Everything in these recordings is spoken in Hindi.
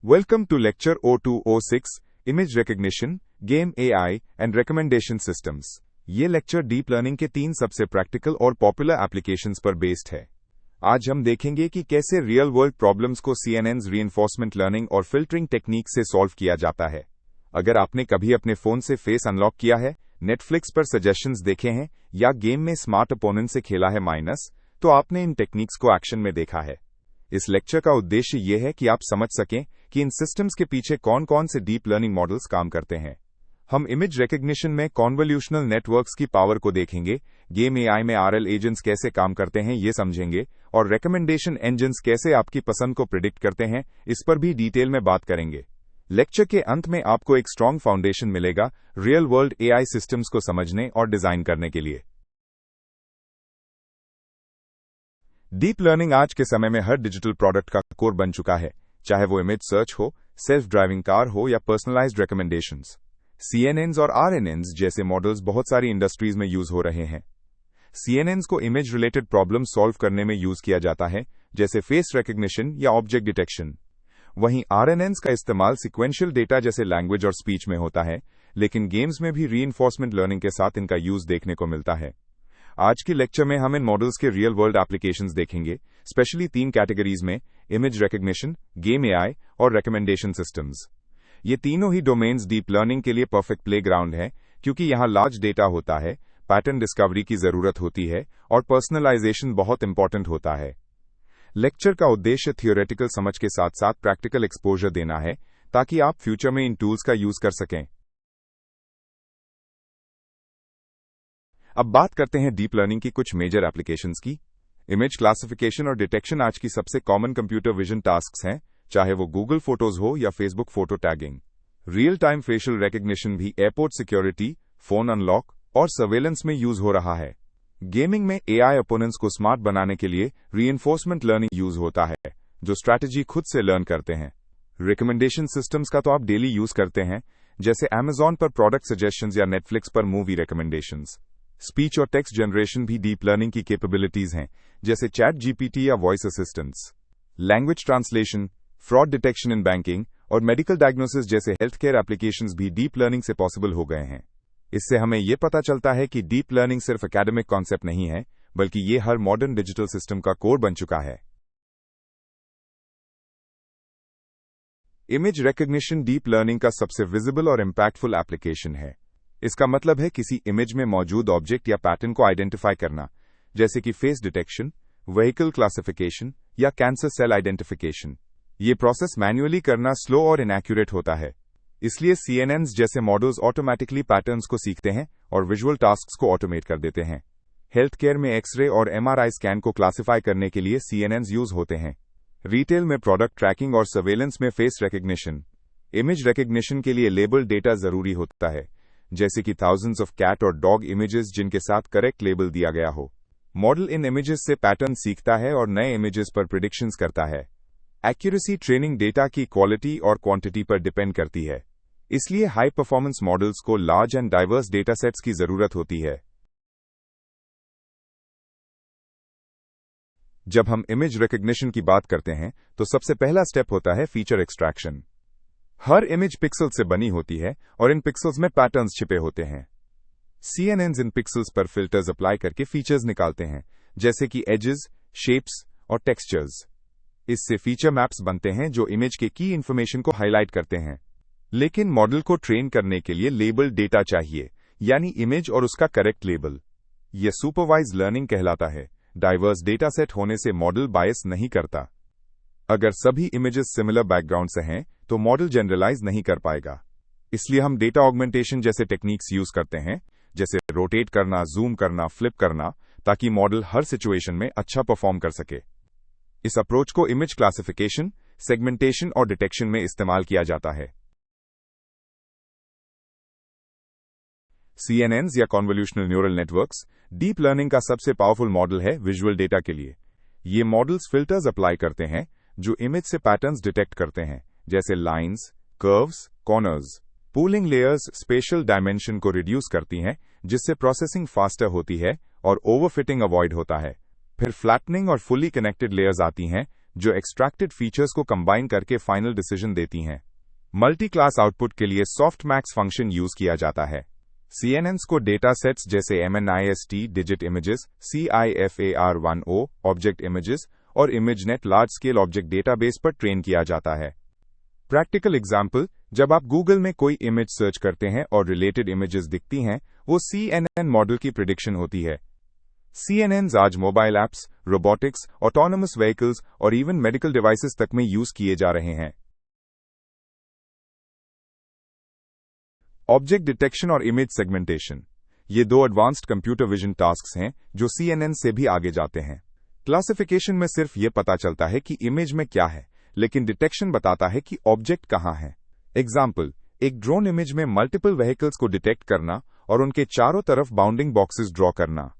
Welcome to Lecture 0206 Image Recognition, Game AI and Recommendation Systems। ये लेक्चर डीप लर्निंग के 3 सबसे प्रैक्टिकल और पॉपुलर एप्लीकेशंस पर बेस्ड है। आज हम देखेंगे कि कैसे रियल वर्ल्ड प्रॉब्लम्स को CNNs रीइंफोर्समेंट लर्निंग और फिल्टरिंग टेक्निक से सॉल्व किया जाता है। अगर आपने कभी अपने फोन से फेस अनलॉक किया है, नेटफ्लिक्स पर सजेशंस देखे हैं या गेम में स्मार्ट अपोनेंट से खेला है माइनस, तो आपने इन टेक्निक्स को एक्शन में देखा है। इस लेक्चर का उद्देश्य यह है कि आप समझ सकें कि इन सिस्टम्स के पीछे कौन कौन से डीप लर्निंग मॉडल्स काम करते हैं। हम इमेज रिकग्निशन में कॉन्वोल्यूशनल नेटवर्क्स की पावर को देखेंगे, गेम एआई में RL एजेंट्स कैसे काम करते हैं ये समझेंगे, और रिकमेंडेशन इंजन्स कैसे आपकी पसंद को प्रिडिक्ट करते हैं इस पर भी डिटेल में बात करेंगे। लेक्चर के अंत में आपको एक स्ट्रॉन्ग फाउंडेशन मिलेगा रियल वर्ल्ड एआई सिस्टम्स को समझने और डिजाइन करने के लिए। डीप लर्निंग आज के समय में हर डिजिटल प्रोडक्ट का कोर बन चुका है, चाहे वो इमेज सर्च हो, सेल्फ ड्राइविंग कार हो या पर्सनलाइज्ड रिकमेंडेशंस। CNNs और RNNs जैसे मॉडल्स बहुत सारी इंडस्ट्रीज में यूज हो रहे हैं। CNNs को इमेज रिलेटेड प्रॉब्लम सॉल्व करने में यूज किया जाता है, जैसे फेस रिकग्निशन या ऑब्जेक्ट डिटेक्शन। वहीं RNNs का इस्तेमाल सिक्वेंशियल डेटा जैसे लैंग्वेज और स्पीच में होता है, लेकिन गेम्स में भी रीइंफोर्समेंट लर्निंग के साथ इनका यूज देखने को मिलता है। आज की लेक्चर में हम इन मॉडल्स के रियल वर्ल्ड एप्लीकेशंस देखेंगे, स्पेशली 3 कैटेगरीज में: इमेज रिकग्निशन, गेम एआई और रिकमेंडेशन सिस्टम्स। ये तीनों ही डोमेन्स डीप लर्निंग के लिए परफेक्ट प्लेग्राउंड है, क्योंकि यहां लार्ज डेटा होता है, पैटर्न डिस्कवरी की जरूरत होती है और पर्सनलाइजेशन बहुत इंपॉर्टेंट होता है। लेक्चर का उद्देश्य थियोरेटिकल समझ के साथ साथ प्रैक्टिकल एक्सपोजर देना है, ताकि आप फ्यूचर में इन टूल्स का यूज कर सकें। अब बात करते हैं डीप लर्निंग की कुछ मेजर एप्लीकेशंस की। इमेज क्लासिफिकेशन और डिटेक्शन आज की सबसे कॉमन कंप्यूटर विजन टास्क्स हैं, चाहे वो गूगल फोटोज हो या Facebook photo tagging. Real time facial recognition भी एयरपोर्ट सिक्योरिटी, फोन अनलॉक और सर्वेलेंस में यूज हो रहा है। गेमिंग में एआई अपोनेंट्स को स्मार्ट बनाने के लिए रीइंफोर्समेंट लर्निंग यूज होता है, जो स्ट्रैटेजी खुद से लर्न करते हैं। रिकमेंडेशन सिस्टम्स का तो आप डेली यूज करते हैं, जैसे Amazon पर प्रोडक्ट सजेशंस या नेटफ्लिक्स पर मूवी रिकमेंडेशंस। स्पीच और टेक्स्ट जनरेशन भी डीप लर्निंग की कैपेबिलिटीज हैं, जैसे चैट जीपीटी या voice assistants. Language translation, fraud detection in banking और मेडिकल डायग्नोसिस जैसे हेल्थ केयर एप्लीकेशंस भी डीप लर्निंग से पॉसिबल हो गए हैं। इससे हमें यह पता चलता है कि डीप लर्निंग सिर्फ एकेडमिक कॉन्सेप्ट नहीं है, बल्कि ये हर मॉडर्न डिजिटल सिस्टम का कोर बन चुका है। इमेज रिकग्निशन डीप लर्निंग का सबसे विजिबल और इंपैक्टफुल एप्लीकेशन है। इसका मतलब है किसी इमेज में मौजूद ऑब्जेक्ट या पैटर्न को आइडेंटिफाई करना, जैसे कि फेस डिटेक्शन, व्हीकल क्लासिफिकेशन या कैंसर सेल आइडेंटिफिकेशन। ये प्रोसेस मैन्युअली करना स्लो और इनएक्यूरेट होता है, इसलिए CNNs जैसे मॉडल्स ऑटोमैटिकली पैटर्न्स को सीखते हैं और विजुअल टास्क्स को ऑटोमेट कर देते हैं। हेल्थ केयर में एक्सरे और MRI स्कैन को क्लासिफाई करने के लिए CNNs यूज होते हैं। रिटेल में प्रोडक्ट ट्रैकिंग और सर्वेलेंस में फेस रिकग्निशन। इमेज रिकग्निशन के लिए लेबल डेटा जरूरी होता है, जैसे कि थाउजेंड्स ऑफ कैट और डॉग इमेजेस जिनके साथ करेक्ट लेबल दिया गया हो। मॉडल इन इमेजेस से पैटर्न सीखता है और नए इमेजेस पर प्रिडिक्शंस करता है। एक्यूरेसी ट्रेनिंग डेटा की क्वालिटी और क्वांटिटी पर डिपेंड करती है, इसलिए हाई परफॉर्मेंस मॉडल्स को large and diverse data sets की जरूरत होती है। जब हम इमेज रिकग्निशन की बात करते हैं, तो सबसे पहला स्टेप होता है फीचर एक्सट्रैक्शन। हर इमेज पिक्सल से बनी होती है और इन पिक्सल्स में पैटर्न्स छिपे होते हैं। CNNs इन पिक्सल्स पर फिल्टर्स अप्लाई करके फीचर्स निकालते हैं, जैसे कि एजेस, शेप्स और टेक्सचर्स। इससे फीचर मैप्स बनते हैं जो इमेज के की इंफॉर्मेशन को हाईलाइट करते हैं। लेकिन मॉडल को ट्रेन करने के लिए लेबल डेटा चाहिए, यानी इमेज और उसका करेक्ट लेबल। यह सुपरवाइज लर्निंग कहलाता है। डाइवर्स डेटा सेट होने से मॉडल बायस नहीं करता। अगर सभी इमेजेस सिमिलर बैकग्राउंड से हैं, तो मॉडल जनरलाइज नहीं कर पाएगा। इसलिए हम डेटा ऑगमेंटेशन जैसे टेक्निक्स यूज करते हैं, जैसे रोटेट करना, जूम करना, फ्लिप करना, ताकि मॉडल हर सिचुएशन में अच्छा परफॉर्म कर सके। इस अप्रोच को इमेज क्लासिफिकेशन, सेगमेंटेशन और डिटेक्शन में इस्तेमाल किया जाता है। CNNs या convolutional neural networks deep learning का सबसे पावरफुल मॉडल है विजुअल डेटा के लिए। ये मॉडल्स फिल्टर्स अप्लाई करते हैं जो इमेज से पैटर्न्स डिटेक्ट करते हैं, जैसे lines, curves, corners. Pooling layers special dimension को रिड्यूस करती हैं, जिससे प्रोसेसिंग फास्टर होती है और ओवरफिटिंग अवॉइड होता है। फिर फ्लैटनिंग और फुली कनेक्टेड लेयर्स आती हैं, जो एक्सट्रैक्टेड फीचर्स को कंबाइन करके फाइनल डिसीजन देती हैं। मल्टी क्लास आउटपुट के लिए सॉफ्टमैक्स फंक्शन यूज किया जाता है। CNNs को डेटा सेट्स जैसे MNIST digit images, CIFAR10 object images और ImageNet large scale object database पर ट्रेन किया जाता है। प्रैक्टिकल एग्जाम्पल, जब आप गूगल में कोई इमेज सर्च करते हैं और रिलेटेड इमेजेस दिखती हैं, वो CNN मॉडल की प्रिडिक्शन होती है। CNNs आज mobile apps, robotics, autonomous vehicles और इवन मेडिकल डिवाइसेस तक में यूज किए जा रहे हैं। ऑब्जेक्ट डिटेक्शन और इमेज सेगमेंटेशन, ये दो एडवांस्ड कंप्यूटर विजन टास्क्स हैं जो CNN से भी आगे जाते हैं। क्लासिफिकेशन में सिर्फ ये पता चलता है कि इमेज में क्या है, लेकिन डिटेक्शन बताता है कि ऑब्जेक्ट कहां है। एग्जाम्पल, एक ड्रोन इमेज में मल्टीपल व्हीकल्स को डिटेक्ट करना और उनके चारों तरफ बाउंडिंग बॉक्सेस ड्रॉ करना।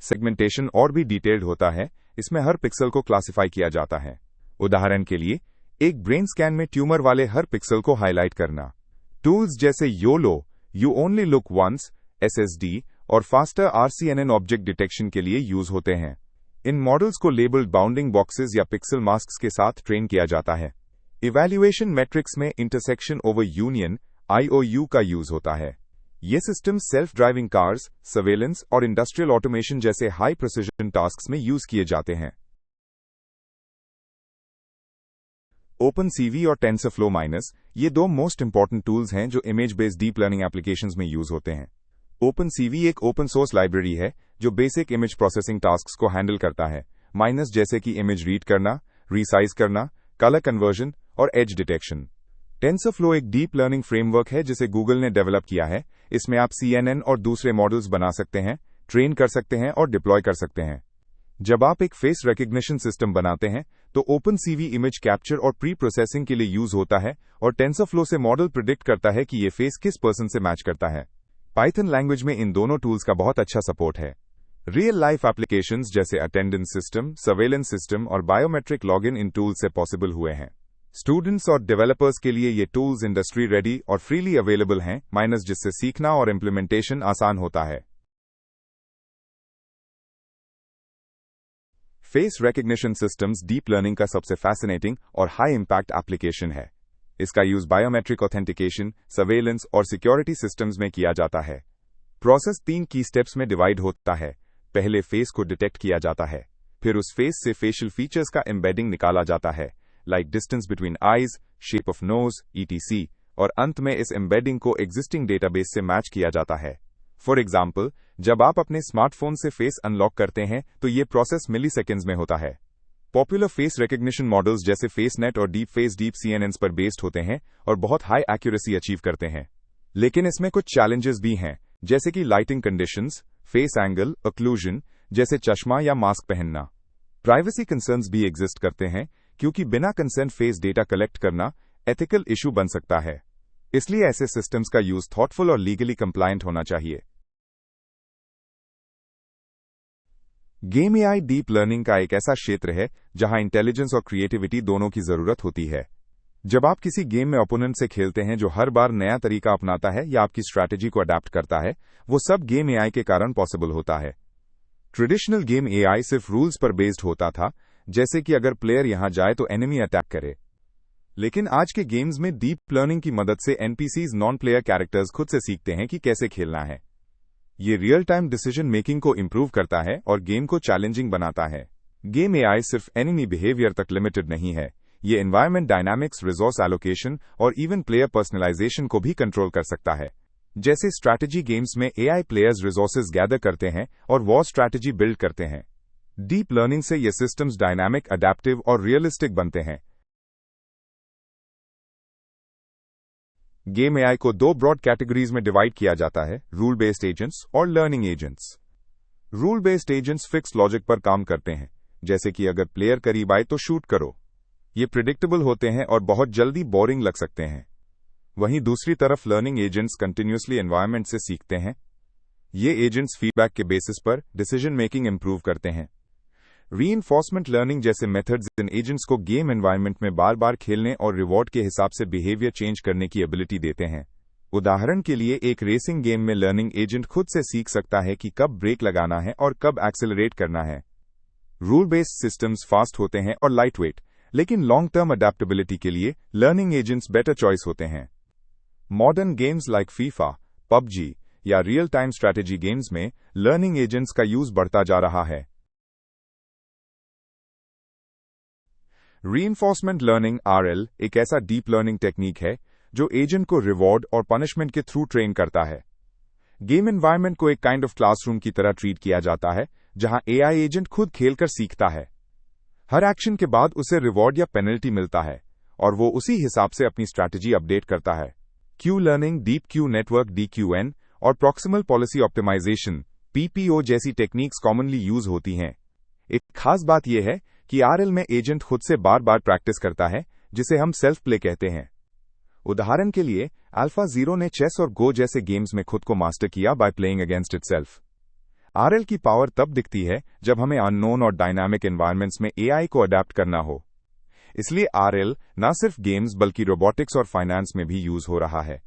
सेगमेंटेशन और भी डिटेल्ड होता है, इसमें हर पिक्सल को क्लासिफाई किया जाता है। उदाहरण के लिए, एक ब्रेन स्कैन में ट्यूमर वाले हर पिक्सल को हाईलाइट करना। टूल्स जैसे YOLO, you only look once, SSD और फास्टर RCNN ऑब्जेक्ट डिटेक्शन के लिए यूज होते हैं। इन मॉडल्स को लेबल्ड बाउंडिंग बॉक्सेस या पिक्सल मास्क्स के साथ ट्रेन किया जाता है। इवैल्यूएशन मैट्रिक्स में इंटरसेक्शन ओवर यूनियन IOU का यूज होता है। ये system self driving cars, surveillance और इंडस्ट्रियल ऑटोमेशन जैसे हाई प्रिसिजन टास्क्स में यूज किए जाते हैं। OpenCV और TensorFlow-, ये दो मोस्ट इंपॉर्टेंट टूल्स हैं जो image based deep learning applications में यूज होते हैं। OpenCV एक ओपन सोर्स लाइब्रेरी है जो बेसिक इमेज प्रोसेसिंग टास्क्स को हैंडल करता है, जैसे कि इमेज रीड करना, रीसाइज करना, कलर कन्वर्जन और एज डिटेक्शन। TensorFlow एक डीप लर्निंग फ्रेमवर्क है जिसे गूगल ने डेवलप किया है। इसमें आप CNN और दूसरे मॉडल्स बना सकते हैं, ट्रेन कर सकते हैं और डिप्लॉय कर सकते हैं। जब आप एक फेस रिकग्निशन सिस्टम बनाते हैं तो OpenCV इमेज कैप्चर और प्री प्रोसेसिंग के लिए यूज होता है और TensorFlow से मॉडल प्रिडिक्ट करता है कि ये फेस किस पर्सन से मैच करता है। पाइथन लैंग्वेज में इन दोनों टूल्स का बहुत अच्छा सपोर्ट है। रियल लाइफ एप्लीकेशंस जैसे अटेंडेंस सिस्टम, सर्वेलेंस सिस्टम और बायोमेट्रिक लॉगिन इन टूल्स से पॉसिबल हुए हैं। स्टूडेंट्स और डेवलपर्स के लिए ये टूल्स इंडस्ट्री रेडी और फ्रीली अवेलेबल हैं, जिससे सीखना और इम्प्लीमेंटेशन आसान होता है। Face recognition systems deep learning का सबसे फैसिनेटिंग और हाई इंपैक्ट एप्लीकेशन है। इसका यूज बायोमेट्रिक ऑथेंटिकेशन, सर्वेलेंस और सिक्योरिटी सिस्टम्स में किया जाता है। प्रोसेस 3 की स्टेप्स में डिवाइड होता है। पहले फेस को डिटेक्ट किया जाता है, फिर उस फेस से फेशियल फीचर्स का एम्बेडिंग निकाला जाता है, like distance between eyes, shape of nose, ETC, और अंत में इस एम्बेडिंग को एग्जिस्टिंग डेटाबेस से मैच किया जाता है। फॉर एग्जाम्पल, जब आप अपने स्मार्टफोन से फेस अनलॉक करते हैं तो ये प्रोसेस मिलीसेकेंड्स में होता है। पॉपुलर फेस रिकग्निशन मॉडल्स जैसे FaceNet और डीप CNNs पर बेस्ड होते हैं और बहुत हाई एक्यूरेसी अचीव करते हैं। लेकिन इसमें कुछ चैलेंजेस भी हैं, जैसे कि lighting conditions, face angle, occlusion जैसे चश्मा या मास्क पहनना। प्राइवेसी कंसर्न्स भी एग्जिस्ट करते हैं, क्योंकि बिना कंसेंट फेस डेटा कलेक्ट करना एथिकल इशू बन सकता है। इसलिए ऐसे सिस्टम्स का यूज थॉटफुल और लीगली कंप्लायंट होना चाहिए। गेम AI डीप लर्निंग का एक ऐसा क्षेत्र है जहां इंटेलिजेंस और क्रिएटिविटी दोनों की जरूरत होती है। जब आप किसी गेम में ओपोनेंट से खेलते हैं जो हर बार नया तरीका अपनाता है या आपकी स्ट्रैटेजी को अडैप्ट करता है, वो सब गेम AI के कारण पॉसिबल होता है। ट्रेडिशनल गेम AI सिर्फ रूल्स पर बेस्ड होता था, जैसे कि अगर प्लेयर यहां जाए तो एनिमी अटैक करे। लेकिन आज के गेम्स में डीप लर्निंग की मदद से NPCs नॉन प्लेयर कैरेक्टर्स खुद से सीखते हैं कि कैसे खेलना है। ये रियल टाइम डिसीजन मेकिंग को इंप्रूव करता है और गेम को चैलेंजिंग बनाता है। गेम AI सिर्फ एनिमी बिहेवियर तक लिमिटेड नहीं है, ये एनवायरमेंट डायनामिक्स, रिसोर्स एलोकेशन और इवन प्लेयर पर्सनलाइजेशन को भी कंट्रोल कर सकता है। जैसे स्ट्रैटेजी गेम्स में AI प्लेयर्स रिसोर्सेज गैदर करते हैं और वॉर स्ट्रैटेजी बिल्ड करते हैं। डीप लर्निंग से ये सिस्टम्स डायनामिक, अडैप्टिव और रियलिस्टिक बनते हैं। गेम AI को 2 ब्रॉड कैटेगरीज में डिवाइड किया जाता है, रूल बेस्ड एजेंट्स और learning agents. Rule based agents fix logic पर काम करते हैं, जैसे कि अगर प्लेयर करीब आए तो शूट करो। ये प्रिडिक्टेबल होते हैं और बहुत जल्दी बोरिंग लग सकते हैं। वहीं दूसरी तरफ लर्निंग एजेंट्स कंटिन्यूअसली एनवायरनमेंट से सीखते हैं। ये एजेंट्स फीडबैक के बेसिस पर डिसीजन मेकिंग इंप्रूव करते हैं। रीइंफोर्समेंट लर्निंग जैसे मेथड्स इन एजेंट्स को गेम एनवायरनमेंट में बार बार खेलने और रिवॉर्ड के हिसाब से बिहेवियर चेंज करने की एबिलिटी देते हैं। उदाहरण के लिए, एक रेसिंग गेम में लर्निंग एजेंट खुद से सीख सकता है कि कब ब्रेक लगाना है और कब एक्सेलरेट करना है। रूल बेस्ड सिस्टम्स फास्ट होते हैं और लाइट वेट, लेकिन लॉन्ग टर्म अडेप्टेबिलिटी के लिए लर्निंग एजेंट्स बेटर चॉइस होते हैं। Modern games like FIFA, PUBG या रियल टाइम स्ट्रैटेजी गेम्स में लर्निंग एजेंट्स का यूज बढ़ता जा रहा है। रीइंफोर्समेंट लर्निंग (आरएल) एक ऐसा डीप लर्निंग टेक्निक है जो एजेंट को रिवॉर्ड और पनिशमेंट के थ्रू ट्रेन करता है। गेम एनवायरनमेंट को एक काइंड ऑफ क्लासरूम की तरह ट्रीट किया जाता है, जहां एआई एजेंट खुद खेलकर सीखता है। हर एक्शन के बाद उसे रिवॉर्ड या पेनल्टी मिलता है और वो उसी हिसाब से अपनी स्ट्रैटेजी अपडेट करता है। Q learning, deep Q network (डीक्यूएन) और प्रॉक्सिमल पॉलिसी ऑप्टिमाइजेशन (पीपीओ) जैसी टेक्निक्स कॉमनली यूज होती हैं। एक खास बात यह है कि आरएल में एजेंट खुद से बार बार प्रैक्टिस करता है, जिसे हम सेल्फ प्ले कहते हैं। उदाहरण के लिए, अल्फा ज़ीरो ने चेस और गो जैसे गेम्स में खुद को मास्टर किया by playing against itself. RL की पावर तब दिखती है जब हमें अननोन और डायनामिक एनवायरनमेंट्स में एआई को अडेप्ट करना हो। इसलिए आरएल न सिर्फ गेम्स बल्कि रोबोटिक्स और फाइनेंस में भी यूज हो रहा है।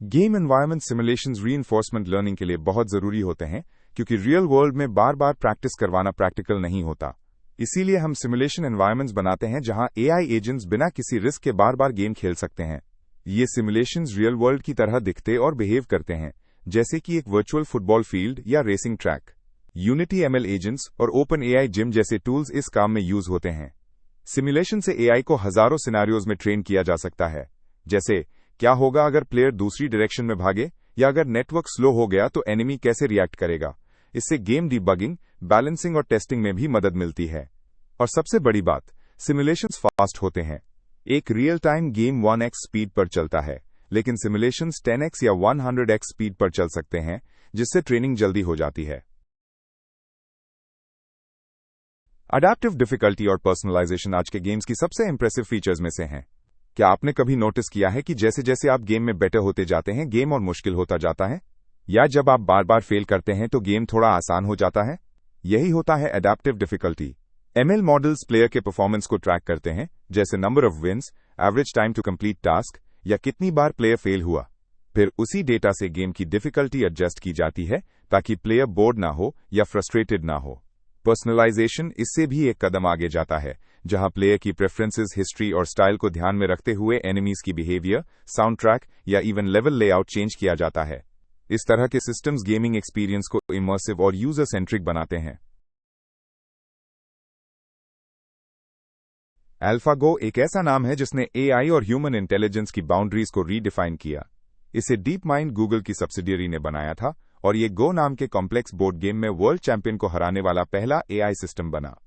Game environment simulations reinforcement learning के लिए बहुत जरूरी होते हैं, क्योंकि रियल वर्ल्ड में बार बार प्रैक्टिस करवाना प्रैक्टिकल नहीं होता। इसीलिए हम सिमुलेशन एनवायरनमेंट्स बनाते हैं जहां एआई एजेंट्स बिना किसी रिस्क के बार बार गेम खेल सकते हैं। ये सिमुलेशंस रियल वर्ल्ड की तरह दिखते और बिहेव करते हैं, जैसे कि एक वर्चुअल फुटबॉल फील्ड या racing track. Unity ML agents और ओपन एआई जिम जैसे टूल्स इस काम में यूज होते हैं। सिमुलेशन से एआई को हजारों सिनेरियोज में ट्रेन किया जा सकता है, जैसे क्या होगा अगर प्लेयर दूसरी डायरेक्शन में भागे, या अगर नेटवर्क स्लो हो गया तो एनिमी कैसे रिएक्ट करेगा। इससे गेम डिबगिंग, बैलेंसिंग और टेस्टिंग में भी मदद मिलती है। और सबसे बड़ी बात, सिमुलेशंस फास्ट होते हैं। एक real time game 1x speed पर चलता है, लेकिन सिमुलेशंस 10x या 100x स्पीड पर चल सकते हैं, जिससे ट्रेनिंग जल्दी हो जाती है। अडैप्टिव डिफिकल्टी और पर्सनलाइजेशन आज के गेम्स की सबसे इंप्रेसिव फीचर्स में से हैं। क्या आपने कभी नोटिस किया है कि जैसे जैसे आप गेम में बेटर होते जाते हैं, गेम और मुश्किल होता जाता है? या जब आप बार बार फेल करते हैं तो गेम थोड़ा आसान हो जाता है? यही होता है adaptive difficulty. ML models player के परफॉर्मेंस को ट्रैक करते हैं, जैसे number of wins, average time to complete task या कितनी बार प्लेयर फेल हुआ। फिर उसी डेटा से गेम की डिफिकल्टी एडजस्ट की जाती है, ताकि प्लेयर बोर्ड ना हो या फ्रस्ट्रेटेड ना हो। पर्सनलाइजेशन इससे भी एक कदम आगे जाता है, जहां प्लेयर की प्रेफरेंसेस, हिस्ट्री और स्टाइल को ध्यान में रखते हुए एनिमीज की बिहेवियर, साउंड ट्रैक या इवन लेवल लेआउट चेंज किया जाता है। इस तरह के सिस्टम्स गेमिंग एक्सपीरियंस को इमर्सिव और यूजर सेंट्रिक बनाते हैं। AlphaGo एक ऐसा नाम है जिसने एआई और ह्यूमन इंटेलिजेंस की बाउंड्रीज को रीडिफाइन किया। इसे डीप माइंड गूगल की सब्सिडियरी ने बनाया था और ये गो नाम के कॉम्प्लेक्स बोर्ड गेम में वर्ल्ड चैंपियन को हराने वाला पहला एआई सिस्टम बना।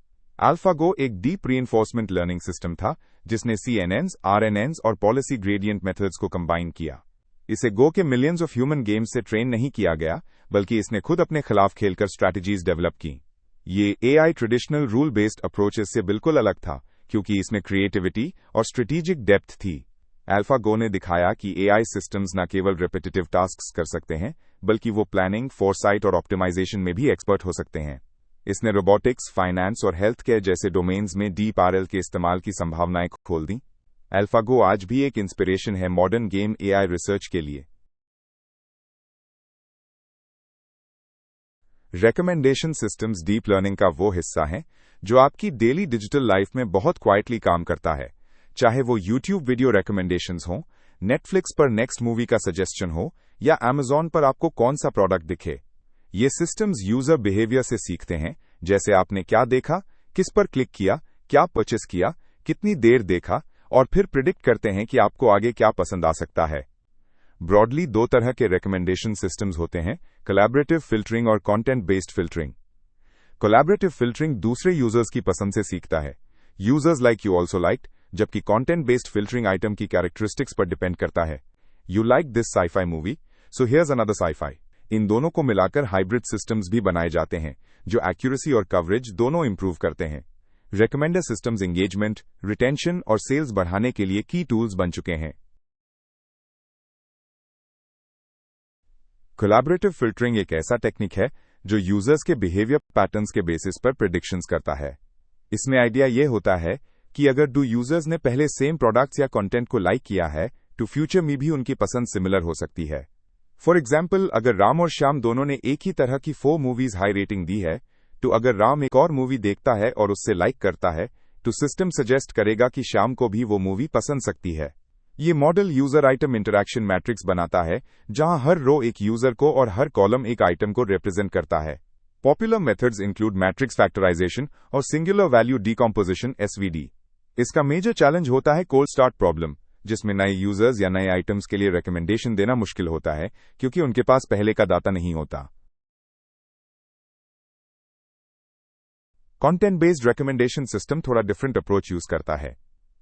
AlphaGo एक डीप रीइंफोर्समेंट लर्निंग सिस्टम था जिसने CNNs, RNNs और पॉलिसी ग्रेडियंट मेथड्स को कंबाइन किया। इसे गो के मिलियंस ऑफ ह्यूमन गेम्स से ट्रेन नहीं किया गया, बल्कि इसने खुद अपने खिलाफ खेलकर स्ट्रैटेजीज डेवलप की। ये AI traditional rule based approaches से बिल्कुल अलग था, क्योंकि इसमें क्रिएटिविटी और स्ट्रेटेजिक डेप्थ थी। AlphaGo ने दिखाया कि एआई सिस्टम्स न केवल रिपीटेटिव टास्क्स कर सकते हैं, बल्कि वो प्लानिंग, फोरसाइट और ऑप्टिमाइजेशन में भी एक्सपर्ट हो सकते हैं। इसने रोबोटिक्स, फाइनेंस और हेल्थ केयर जैसे डोमेन्स में डीप आरएल के इस्तेमाल की संभावनाएं खोल दी। AlphaGo आज भी एक इंस्पिरेशन है मॉडर्न गेम एआई रिसर्च के लिए। रिकमेंडेशन सिस्टम्स डीप लर्निंग का वो हिस्सा है जो आपकी डेली डिजिटल लाइफ में बहुत क्वाइटली काम करता है। चाहे वो YouTube वीडियो रिकमेंडेशंस हो, Netflix पर नेक्स्ट मूवी का सजेशन हो या Amazon पर आपको कौन सा प्रोडक्ट दिखे। ये सिस्टम्स यूजर बिहेवियर से सीखते हैं, जैसे आपने क्या देखा, किस पर क्लिक किया, क्या परचेस किया, कितनी देर देखा, और फिर प्रिडिक्ट करते हैं कि आपको आगे क्या पसंद आ सकता है। ब्रॉडली दो तरह के रिकमेंडेशन सिस्टम्स होते हैं, कोलैबोरेटिव फिल्टरिंग और content based filtering. Collaborative filtering दूसरे यूजर्स की पसंद से सीखता है, users like you also liked, जबकि कंटेंट बेस्ड फिल्टरिंग आइटम की कैरेक्टरिस्टिक्स पर डिपेंड करता है। You like this sci-fi movie, so here's another sci-fi. इन दोनों को मिलाकर हाइब्रिड सिस्टम्स भी बनाए जाते हैं, जो एक्यूरेसी और कवरेज दोनों इंप्रूव करते हैं। रिकमेंडर सिस्टम्स एंगेजमेंट, रिटेंशन और सेल्स बढ़ाने के लिए की टूल्स बन चुके हैं। कोलैबोरेटिव फिल्टरिंग एक ऐसा टेक्निक है जो यूजर्स के बिहेवियर पैटर्न्स के बेसिस पर प्रेडिक्शंस करता है। इसमें आइडिया यह होता है कि अगर दो यूजर्स ने पहले सेम प्रोडक्ट्स या कंटेंट को लाइक किया है, तो फ्यूचर में भी उनकी पसंद सिमिलर हो सकती है। फॉर एग्जाम्पल, अगर राम और श्याम दोनों ने एक ही तरह की 4 मूवीज हाई रेटिंग दी है, तो अगर राम एक और मूवी देखता है और उससे लाइक करता है तो सिस्टम सजेस्ट करेगा कि श्याम को भी वो मूवी पसंद सकती है। ये model user item interaction matrix बनाता है, जहां हर रो एक यूजर को और हर कॉलम एक आइटम को रिप्रेजेंट करता है। Popular methods include matrix factorisation और सिंगुलर वैल्यू डिकम्पोजिशन (SVD). इसका मेजर चैलेंज होता है कोल्ड स्टार्ट प्रॉब्लम, जिसमें नए यूजर्स या नए आइटम्स के लिए रिकमेंडेशन देना मुश्किल होता है क्योंकि उनके पास पहले का डाटा नहीं होता। कंटेंट बेस्ड रिकमेंडेशन सिस्टम थोड़ा डिफरेंट अप्रोच यूज करता है।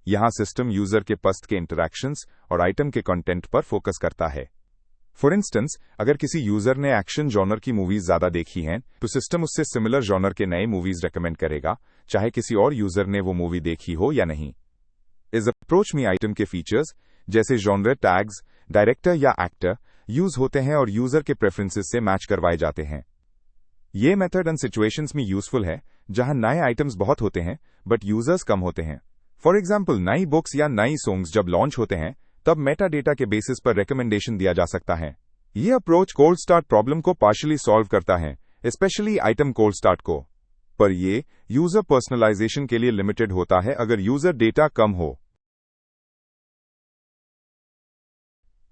यहां सिस्टम यूजर के पसंद के इंटरैक्शंस और आइटम के कंटेंट पर फोकस करता है। फॉर इंस्टेंस, अगर किसी यूजर ने एक्शन जॉनर की मूवीज ज्यादा देखी हैं, तो सिस्टम उससे सिमिलर जॉनर के नए मूवीज रेकमेंड करेगा, चाहे किसी और यूजर ने वो मूवी देखी हो या नहीं। इस अप्रोच में आइटम के फीचर्स जैसे जॉनर टैग्स, डायरेक्टर या एक्टर यूज होते हैं और यूजर के प्रेफरेंसेस से मैच करवाए जाते हैं। ये मेथड उन सिचुएशंस में यूजफुल है जहां नए आइटम्स बहुत होते हैं बट यूजर्स कम होते हैं। फॉर एग्जाम्पल, नई बुक्स या नई सॉन्ग्स जब लॉन्च होते हैं तब मेटा डेटा के बेसिस पर रिकमेंडेशन दिया जा सकता है। यह अप्रोच कोल्ड स्टार्ट प्रॉब्लम को पार्शियली सॉल्व करता है, स्पेशली आइटम कोल्ड स्टार्ट को, पर यह यूजर पर्सनलाइजेशन के लिए लिमिटेड होता है अगर यूजर डेटा कम हो।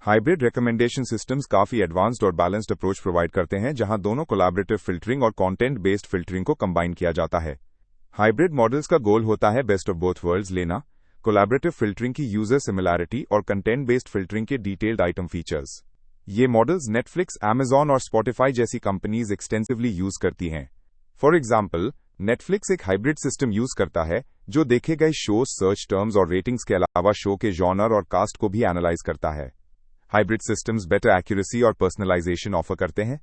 हाइब्रिड रिकमेंडेशन सिस्टम्स काफी एडवांस्ड और बैलेंस्ड अप्रोच प्रोवाइड करते हैं, जहां दोनों कोलैबोरेटिव फिल्टरिंग और कंटेंट बेस्ड फिल्टरिंग को कंबाइन किया जाता है। हाइब्रिड मॉडल्स का गोल होता है बेस्ट ऑफ बोथ वर्ल्ड्स लेना, कोलैबोरेटिव फिल्टरिंग की यूजर सिमिलैरिटी और कंटेंट बेस्ड फिल्टरिंग के डिटेल्ड आइटम फीचर्स। ये मॉडल्स नेटफ्लिक्स, अमेजॉन और स्पॉटिफाई जैसी कंपनीज एक्सटेंसिवली यूज करती हैं। फॉर एग्जाम्पल, नेटफ्लिक्स एक हाइब्रिड सिस्टम यूज करता है जो देखे गए शोज, सर्च टर्म्स और रेटिंग्स के अलावा शो के जॉनर और कास्ट को भी एनालाइज करता है। हाइब्रिड सिस्टम्स बेटर एक्यूरेसी और पर्सनलाइजेशन ऑफर करते हैं।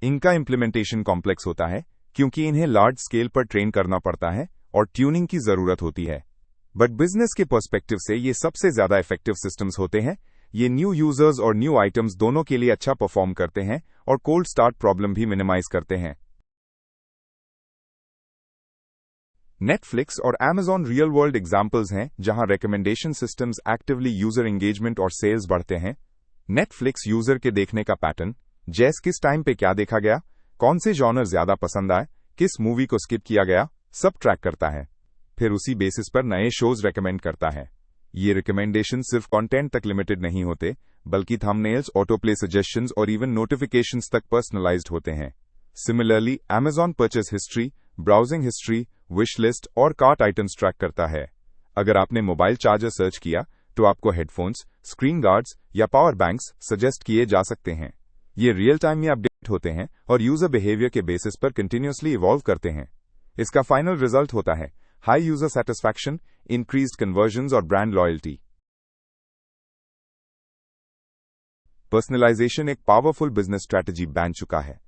इनका इंप्लीमेंटेशन कॉम्प्लेक्स होता है क्योंकि इन्हें लार्ज स्केल पर ट्रेन करना पड़ता है और ट्यूनिंग की जरूरत होती है, बट बिजनेस के पर्सपेक्टिव से ये सबसे ज्यादा इफेक्टिव सिस्टम्स होते हैं। ये न्यू यूजर्स और न्यू आइटम्स दोनों के लिए अच्छा परफॉर्म करते हैं और कोल्ड स्टार्ट प्रॉब्लम भी मिनिमाइज करते हैं। नेटफ्लिक्स और अमेजॉन रियल वर्ल्ड एग्जाम्पल्स हैं जहां recommendation systems actively user engagement और सेल्स बढ़ते हैं। नेटफ्लिक्स यूजर के देखने का पैटर्न, जैसे किस टाइम पे क्या देखा गया, कौन से जॉनर ज्यादा पसंद आए, किस मूवी को स्किप किया गया, सब ट्रैक करता है। फिर उसी बेसिस पर नए शोज रेकमेंड करता है। ये रिकमेंडेशन सिर्फ कंटेंट तक लिमिटेड नहीं होते, बल्कि थंबनेल्स, ऑटोप्ले सजेशंस और इवन नोटिफिकेशंस तक पर्सनलाइज्ड होते हैं। Similarly, Amazon purchase history, browsing history, wish list और कार्ट आइटम्स ट्रैक करता है। अगर आपने मोबाइल चार्जर सर्च किया तो आपको हेडफोन्स, स्क्रीन गार्ड्स या पावर बैंक्स सजेस्ट किए जा सकते हैं। ये रियल टाइम में अपडेट होते हैं और यूजर बिहेवियर के बेसिस पर कंटिन्यूअसली इवॉल्व करते हैं। इसका फाइनल रिजल्ट होता है high user satisfaction, increased convergence और ब्रांड लॉयल्टी। पर्सनलाइजेशन एक पावरफुल बिजनेस स्ट्रैटेजी बन चुका है।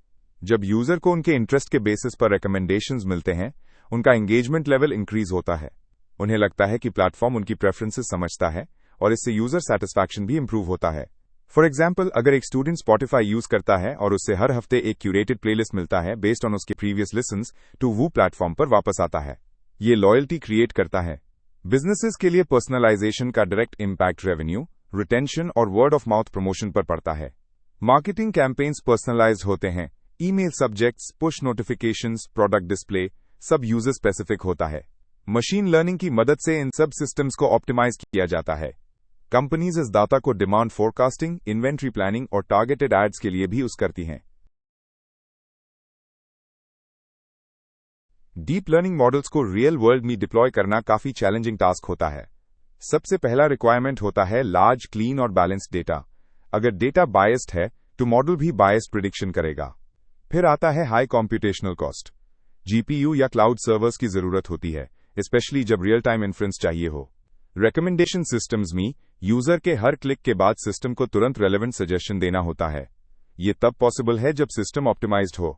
जब यूजर को उनके इंटरेस्ट के बेसिस पर रिकमेंडेशंस मिलते हैं, उनका एंगेजमेंट लेवल इंक्रीज होता है। उन्हें लगता है कि प्लेटफॉर्म उनकी प्रेफरेंसेस समझता है और इससे यूजर सेटिस्फैक्शन भी इंप्रूव होता है। फॉर एग्जाम्पल, अगर एक स्टूडेंट स्पॉटिफाई यूज करता है और उससे हर हफ्ते एक क्यूरेटेड प्लेलिस्ट मिलता है बेस्ड ऑन उसके प्रीवियस लिसन्स, तो वो प्लेटफॉर्म पर वापस आता है। ये लॉयल्टी क्रिएट करता है। बिजनेसेस के लिए पर्सनलाइजेशन का डायरेक्ट इम्पैक्ट रेवेन्यू, रिटेंशन और वर्ड ऑफ माउथ प्रमोशन पर पड़ता है। मार्केटिंग कैंपेन्स पर्सनलाइज्ड होते हैं। Email subjects, push notifications, product display सब यूजर स्पेसिफिक होता है। मशीन लर्निंग की मदद से इन सब सिस्टम्स को ऑप्टिमाइज किया जाता है। कंपनीज इस डाटा को डिमांड फोरकास्टिंग, इन्वेंट्री प्लानिंग और टारगेटेड एड्स के लिए भी यूज करती हैं। डीप लर्निंग मॉडल्स को रियल वर्ल्ड में डिप्लॉय करना काफी चैलेंजिंग टास्क होता है। सबसे पहला रिक्वायरमेंट होता है लार्ज, क्लीन और बैलेंस्ड डेटा। अगर डेटा बायस्ड है तो मॉडल भी बायस्ड प्रिडिक्शन करेगा। फिर आता है हाई कॉम्प्यूटेशनल कॉस्ट। जीपीयू या क्लाउड सर्वर्स की जरूरत होती है, स्पेशली जब रियल टाइम इन्फ्रेंस चाहिए हो। रिकमेंडेशन सिस्टम्स में यूजर के हर क्लिक के बाद सिस्टम को तुरंत रेलेवेंट सजेशन देना होता है। ये तब पॉसिबल है जब सिस्टम ऑप्टिमाइज्ड हो।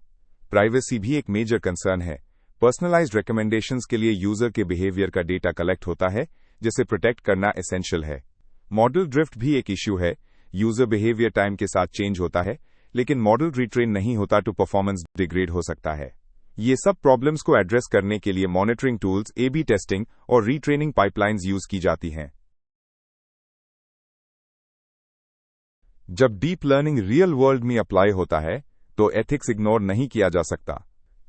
प्राइवेसी भी एक मेजर कंसर्न है। पर्सनलाइज्ड रिकमेंडेशंस के लिए यूजर के बिहेवियर का डेटा कलेक्ट होता है, जिसे प्रोटेक्ट करना एसेंशियल है। मॉडल ड्रिफ्ट भी एक इश्यू है। यूजर बिहेवियर टाइम के साथ चेंज होता है, लेकिन मॉडल रिट्रेन नहीं होता तो परफॉर्मेंस डिग्रेड हो सकता है। ये सब प्रॉब्लम्स को एड्रेस करने के लिए मॉनिटरिंग टूल्स, ए/बी टेस्टिंग और रीट्रेनिंग पाइपलाइंस यूज की जाती हैं। जब डीप लर्निंग रियल वर्ल्ड में अप्लाई होता है तो एथिक्स इग्नोर नहीं किया जा सकता।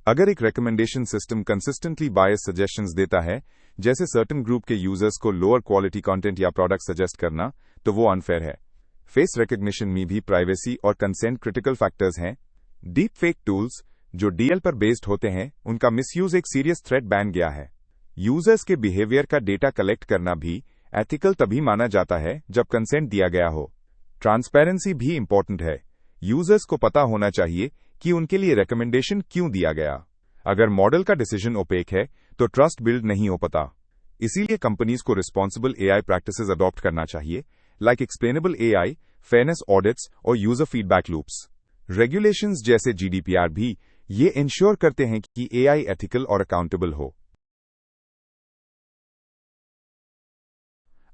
अगर एक रिकमेंडेशन सिस्टम कंसिस्टेंटली बायस सजेशंस देता है, जैसे सर्टेन ग्रुप के यूजर्स को लोअर क्वालिटी कंटेंट या प्रोडक्ट सजेस्ट करना, तो वो अनफेयर है। फेस रिकग्निशन में भी प्राइवेसी और कंसेंट क्रिटिकल फैक्टर्स हैं। डीप फेक टूल्स जो डीएल पर बेस्ड होते हैं, उनका मिसयूज एक सीरियस थ्रेट बन गया है। यूजर्स के बिहेवियर का डेटा कलेक्ट करना भी एथिकल तभी माना जाता है जब कंसेंट दिया गया हो। ट्रांसपेरेंसी भी इंपॉर्टेंट है। यूजर्स को पता होना चाहिए कि उनके लिए रिकमेंडेशन क्यों दिया गया। अगर मॉडल का डिसीजन ओपेक है तो ट्रस्ट बिल्ड नहीं हो पाता। इसीलिए कंपनीज को रिस्पॉन्सिबल एआई प्रैक्टिसेस अडॉप्ट करना चाहिए, like explainable AI, fairness audits और यूजर फीडबैक लूप्स। रेगुलेशंस जैसे जीडीपीआर भी ये इंश्योर करते हैं कि एआई एथिकल और अकाउंटेबल हो।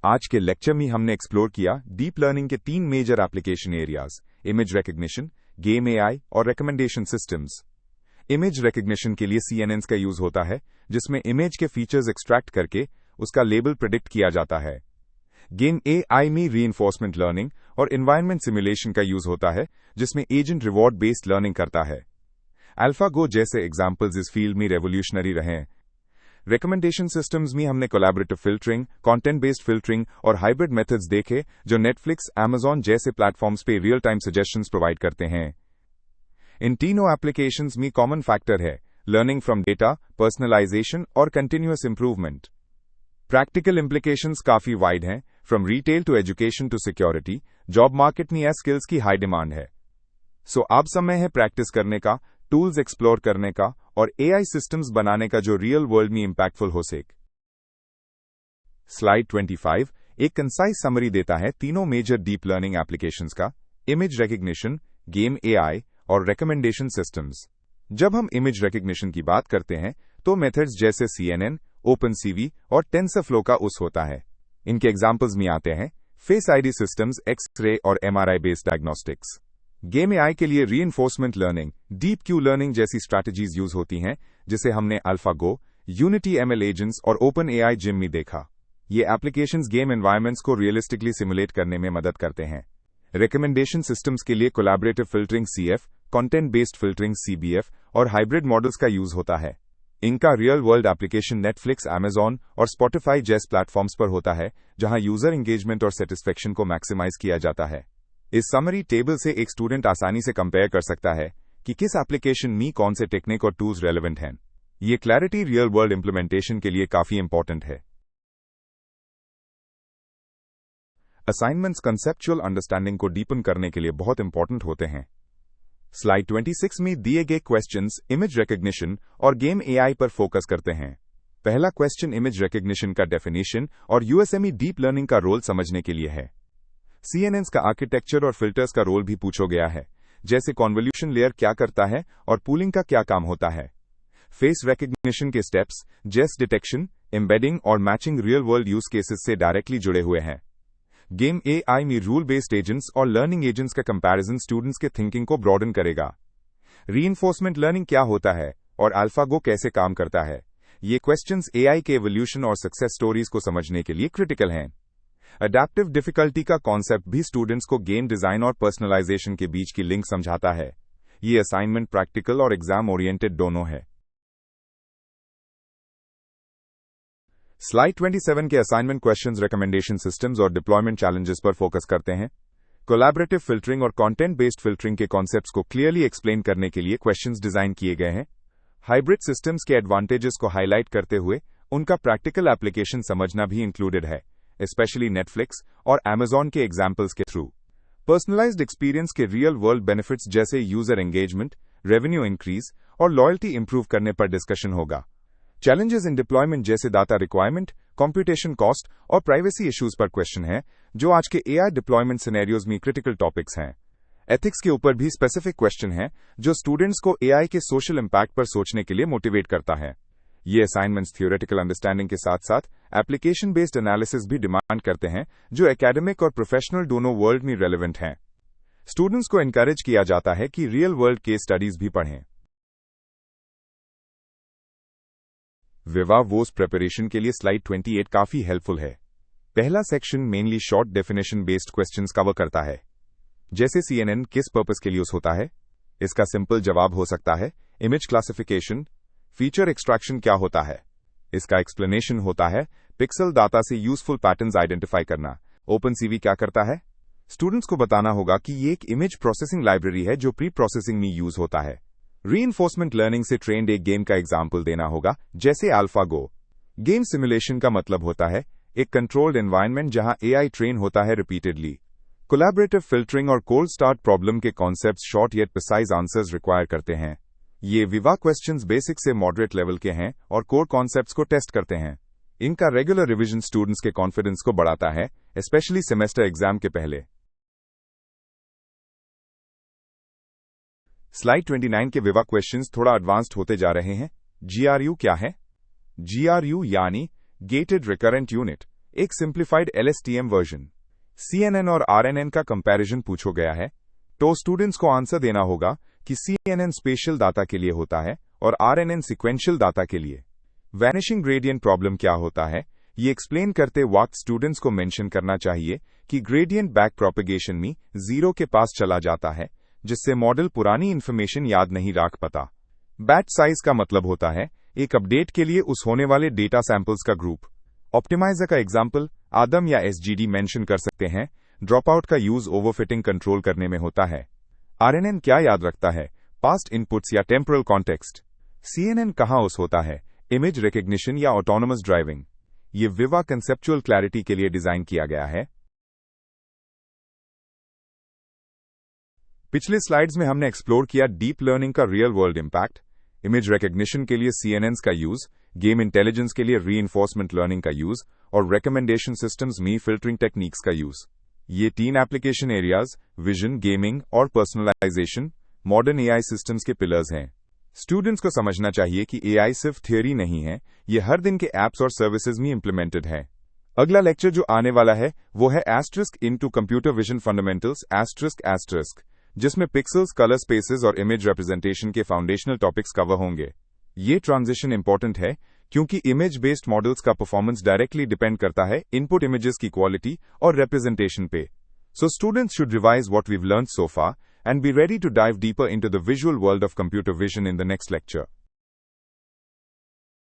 आज के लेक्चर में हमने एक्सप्लोर किया डीप लर्निंग के 3 major application areas: image recognition, game AI और रिकमेंडेशन सिस्टम्स। इमेज रिकग्निशन के लिए सीएनएन्स का यूज होता है, जिसमें इमेज के फीचर्स एक्सट्रैक्ट करके उसका लेबल प्रिडिक्ट किया जाता है। गेम एआई में रीइंफोर्समेंट लर्निंग और एनवायरनमेंट सिमुलेशन का यूज होता है, जिसमें एजेंट रिवॉर्ड बेस्ड लर्निंग करता है। अल्फागो जैसे एग्जाम्पल्स इस फील्ड में रेवोल्यूशनरी रहे हैं। रिकमेंडेशन सिस्टम्स में हमने collaborative filtering, content based filtering और हाइब्रिड मेथड्स देखे, जो नेटफ्लिक्स, अमेज़न जैसे प्लेटफॉर्म्स पे रियल टाइम सजेशंस प्रोवाइड करते हैं। इन तीनों एप्लीकेशंस में कॉमन फैक्टर है लर्निंग फ्रॉम डेटा, पर्सनलाइजेशन और कंटिन्यूअस इंप्रूवमेंट। प्रैक्टिकल इंप्लीकेशंस काफी वाइड हैं, from retail to education to security. Job market में यह स्किल्स की हाई डिमांड है। सो अब समय है प्रैक्टिस करने का, टूल्स एक्सप्लोर करने का और एआई सिस्टम्स बनाने का जो रियल वर्ल्ड में इंपैक्टफुल हो सके। स्लाइड 25 एक कंसाइज समरी देता है तीनों मेजर डीप लर्निंग एप्लीकेशंस का: इमेज रिकग्निशन, गेम एआई और रिकमेंडेशन सिस्टम्स। जब हम इमेज रिकग्निशन की बात करते हैं तो मेथड्स जैसे सीएनएन, ओपनसीवी और टेंसरफ्लो का उस होता है। इनके एग्जांपल्स में आते हैं फेस आईडी सिस्टम्स, एक्स-रे और MRI based diagnostics. Game AI के लिए reinforcement learning, deep Q learning जैसी स्ट्रैटेजीज यूज होती हैं, जिसे हमने अल्फागो, यूनिटी एमएल एजेंट्स और ओपन एआई जिम में देखा। ये एप्लीकेशंस गेम एनवायरनमेंट्स को रियलिस्टिकली सिमुलेट करने में मदद करते हैं। रिकमेंडेशन सिस्टम्स के लिए collaborative filtering CF, content based filtering CBF और हाइब्रिड मॉडल्स का यूज होता है। इनका real world application Netflix, Amazon और स्पॉटिफाई जैसे प्लेटफॉर्म्स पर होता है, जहां यूजर एंगेजमेंट और सेटिस्फेक्शन को मैक्सिमाइज किया जाता है। इस समरी टेबल से एक स्टूडेंट आसानी से कंपेयर कर सकता है कि किस एप्लीकेशन में कौन से टेक्निक और टूल्स रेलेवेंट हैं। ये क्लैरिटी रियल वर्ल्ड इंप्लीमेंटेशन के लिए काफी इंपॉर्टेंट है। असाइनमेंट्स कंसेप्चुअल अंडरस्टैंडिंग को डीपन करने के लिए बहुत इंपॉर्टेंट होते हैं। स्लाइड 26 में दिए गए क्वेश्चंस इमेज रिकग्निशन और गेम एआई पर फोकस करते हैं। पहला क्वेश्चन इमेज रिकग्निशन का डेफिनेशन और यूएसएमई डीप लर्निंग का रोल समझने के लिए है। सीएनएन्स का आर्किटेक्चर और फिल्टर्स का रोल भी पूछा गया है, जैसे कॉन्वोल्यूशन लेयर क्या करता है और पूलिंग का क्या काम होता है। फेस रिकग्निशन के स्टेप्स जेस डिटेक्शन, एम्बेडिंग और matching real world use cases से डायरेक्टली जुड़े हुए हैं। गेम एआई में रूल बेस्ड एजेंट्स और लर्निंग एजेंट्स का कंपैरिजन स्टूडेंट्स के थिंकिंग को ब्रॉडन करेगा। रीइंफोर्समेंट लर्निंग क्या होता है और अल्फागो कैसे काम करता है, ये क्वेश्चंस एआई के एवोल्यूशन और सक्सेस स्टोरीज को समझने के लिए क्रिटिकल हैं। अडैप्टिव डिफिकल्टी का कॉन्सेप्ट भी स्टूडेंट्स को गेम डिजाइन और पर्सनलाइजेशन के बीच की लिंक समझाता है। ये असाइनमेंट प्रैक्टिकल और एग्जाम ओरिएंटेड दोनों है। स्लाइड 27 के असाइनमेंट क्वेश्चंस रिकमेंडेशन सिस्टम्स और डिप्लॉयमेंट चैलेंजेस पर फोकस करते हैं। कोलैबोरेटिव फिल्टरिंग और कंटेंट बेस्ड फिल्टरिंग के कॉन्सेप्ट्स को क्लियरली एक्सप्लेन करने के लिए क्वेश्चंस डिजाइन किए गए हैं। हाइब्रिड सिस्टम्स के एडवांटेजेस को हाईलाइट करते हुए उनका प्रैक्टिकल एप्लीकेशन समझना भी इंक्लूडेड है, स्पेशली नेटफ्लिक्स और अमेज़न के एग्जाम्पल्स के थ्रू। पर्सनलाइज्ड एक्सपीरियंस के रियल वर्ल्ड बेनिफिट्स जैसे यूजर एंगेजमेंट, रेवेन्यू इंक्रीज और लॉयल्टी इंप्रूव करने पर डिस्कशन होगा। चैलेंजेस इन डिप्लॉयमेंट जैसे डाटा रिक्वायरमेंट, कंप्यूटेशन कॉस्ट और प्राइवेसी इश्यूज पर क्वेश्चन है, जो आज के एआई डिप्लॉयमेंट सिनेरियोज में क्रिटिकल टॉपिक्स हैं। एथिक्स के ऊपर भी स्पेसिफिक क्वेश्चन है, जो स्टूडेंट्स को एआई के सोशल इंपैक्ट पर सोचने के लिए मोटिवेट करता है। ये असाइनमेंट्स थियोरेटिकल अंडरस्टैंडिंग के साथ साथ एप्लीकेशन बेस्ड एनालिसिस भी डिमांड करते हैं, जो एकेडमिक और प्रोफेशनल दोनों वर्ल्ड में रेलेवेंट हैं। स्टूडेंट्स को एनकरेज किया जाता है कि रियल वर्ल्ड केस स्टडीज भी पढ़ें। विवा वोस प्रिपरेशन के लिए स्लाइड 28 काफी हेल्पफुल है। पहला section mainly short definition based questions cover करता है, जैसे सीएनएन किस पर्पस के लिए यूज होता है। इसका सिंपल जवाब हो सकता है इमेज क्लासिफिकेशन, फीचर एक्सट्रैक्शन क्या होता है? इसका एक्सप्लेनेशन होता है पिक्सल डाटा से यूजफुल पैटर्न्स आइडेंटिफाई करना। ओपनसीवी क्या करता है? स्टूडेंट्स को बताना होगा कि ये एक इमेज प्रोसेसिंग लाइब्रेरी है जो प्री प्रोसेसिंग में यूज होता है। रीइंफोर्समेंट लर्निंग से ट्रेंड एक गेम का एग्जाम्पल देना होगा, जैसे अल्फागो। गेम सिमुलेशन का मतलब होता है एक कंट्रोल्ड एनवायरनमेंट जहां एआई ट्रेन होता है रिपीटेडली। कोलैबोरेटिव फिल्टरिंग और कोल्ड स्टार्ट प्रॉब्लम के concepts short yet precise answers require करते हैं। ये विवा क्वेश्चंस बेसिक से मॉडरेट लेवल के हैं और कोर कॉन्सेप्ट्स को टेस्ट करते हैं। इनका रेगुलर रिवीजन स्टूडेंट्स के कॉन्फिडेंस को बढ़ाता है, स्पेशली सेमेस्टर एग्जाम के पहले। स्लाइड 29 के विवा क्वेश्चंस थोड़ा एडवांस्ड होते जा रहे हैं। जीआरयू क्या है? जीआरयू यानी गेटेड रिकरेंट यूनिट, एक सिंप्लीफाइड एलएसटीएम वर्जन। सीएनएन और आरएनएन का कंपैरिजन पूछो गया है, तो स्टूडेंट्स को आंसर देना होगा कि सीएनएन स्पेशियल डाटा के लिए होता है और आरएनएन सीक्वेंशियल डाटा के लिए। वैनिशिंग ग्रेडियंट प्रॉब्लम क्या होता है, ये एक्सप्लेन करते वक्त स्टूडेंट्स को मेंशन करना चाहिए कि ग्रेडियंट बैक प्रोपेगेशन में 0 के पास चला जाता है, जिससे मॉडल पुरानी इंफॉर्मेशन याद नहीं रख पाता। बैच साइज का मतलब होता है एक अपडेट के लिए उस होने वाले डेटा सैंपल्स का ग्रुप। ऑप्टिमाइजर का एग्जाम्पल आदम या एसजीडी मेंशन कर सकते हैं। ड्रॉपआउट का यूज ओवरफिटिंग कंट्रोल करने में होता है। आरएनएन क्या याद रखता है? पास्ट इनपुट्स या टेम्पोरल कॉन्टेक्स्ट। सीएनएन कहाँ उस होता है? इमेज रिकग्निशन या ऑटोनोमस ड्राइविंग। ये विवा कंसेप्चुअल क्लैरिटी के लिए डिजाइन किया गया है। पिछले स्लाइड्स में हमने एक्सप्लोर किया डीप लर्निंग का real world impact, image recognition के लिए सीएनएन्स का यूज, गेम इंटेलिजेंस के लिए रीइंफोर्समेंट लर्निंग का यूज और रिकमेंडेशन सिस्टम्स में फिल्टरिंग टेक्निक्स का यूज। ये 3 एप्लीकेशन एरियाज विजन, गेमिंग और पर्सनलाइजेशन मॉडर्न एआई सिस्टम्स के पिलर्स हैं। स्टूडेंट्स को समझना चाहिए कि एआई सिर्फ थियोरी नहीं है, ये हर दिन के एप्स और सर्विसेज में इंप्लीमेंटेड है। अगला लेक्चर जो आने वाला है वो है asterisk into computer vision fundamentals asterisk, जिसमें पिक्सल्स, कलर स्पेसेस और इमेज रिप्रेजेंटेशन के फाउंडेशनल टॉपिक्स कवर होंगे। ये ट्रांजिशन इंपॉर्टेंट है क्योंकि इमेज बेस्ड मॉडल्स का परफॉर्मेंस डायरेक्टली डिपेंड करता है इनपुट इमेजेस की क्वालिटी और रिप्रेजेंटेशन पे। So students should revise what we've learned so far and be ready to dive deeper into the visual world of computer vision in the next lecture.